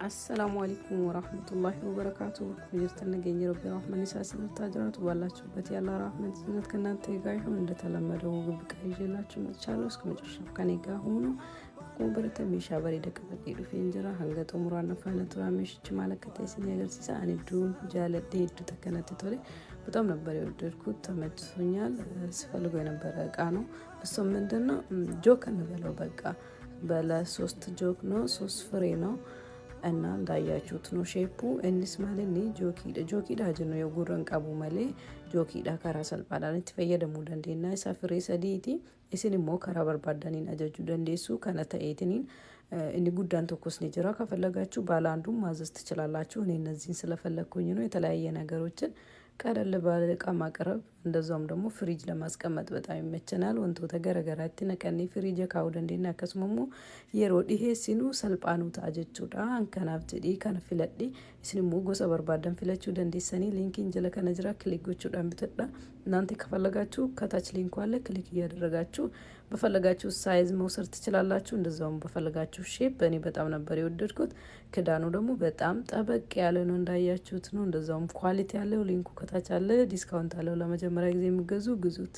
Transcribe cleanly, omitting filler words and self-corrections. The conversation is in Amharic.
አሰላሙ አለይኩም ወራህመቱላሂ ወበረካቱ ወጅርተን ገኘ ረቢ ረህማን ይሳስል ታጅራቱ ባላችሁበት ያለ ረህመት ዝነት ከናንተ ጋር ይሁን። እንደተለመደው ግብቃ ይዤላችሁ መጥቻለሁ። እስከ መጨረሻው ከኔ ጋር ሆኖ ኮምበረተ ሚሻ በሬ ደቀበል ይዱፍ እንጀራ አንገቶ ሙራና ፈነቱ አመሽች ማለከተ ሲነገር ሲሳን ዱን ጃለደ ሄዱ ተከነተ ቶሬ በጣም ነበር የወደድኩት፣ ተመችቶኛል። ስፈልገው የነበረ እቃ ነው። እሱም ምንድነው ጆክ እንበለው በቃ በለ 3 ጆክ ነው፣ 3 ፍሬ ነው እና እንዳያችሁት ነው ሼፑ እንስ ማለት ነው። ጆኪዳ ጀኖ የጉረን ቀቡ መሌ ጆኪዳ ከራ ሰልጳዳን ተፈየደሙ ደንዴና ሰፍሬ ሰዲቲ እስኒሞ ከራ በርባዳኒን አጀጁ ደንዴሱ ከነተኤትኒን እንዲ ጉዳን ተኮስ ነጅራ ከፈለጋችሁ ባለ አንዱም ማዘዝ ትችላላችሁ። እኔ እነዚህን ስለፈለኩኝ ነው። የተለያየ ነገሮችን ቀለል ባለ እቃ ማቅረብ እንደዛውም ደግሞ ፍሪጅ ለማስቀመጥ በጣም ይመቸናል። ወንቶ ተገረገራቲ ነቀኒ ፍሪጅ ካውደ እንደና ከስመሙ የሮዲ ሄሲኑ ሰልጳኑ ታጀቹዳ አንከናብቲ ከነፍለዲ እስኒሙ ጎሰ በርባደን ፍለቹ ደንዲሰኒ ሊንኪን ጀለ ከነጅራ ክሊክ ዳም ቢተዳ እናንተ ከፈለጋችሁ ከታች ሊንኩ አለ፣ ክሊክ እያደረጋችሁ በፈለጋችሁ ሳይዝ መውሰድ ትችላላችሁ። እንደዛውም በፈለጋችሁ ሼፕ። እኔ በጣም ነበር የወደድኩት። ክዳኑ ደግሞ በጣም ጠበቅ ያለ ነው እንዳያችሁት ነው። እንደዛውም ኳሊቲ ያለው ሊንኩ ከታች አለ። ዲስካውንት አለው። ለመጀመሪያ ጊዜ የሚገዙ ግዙት።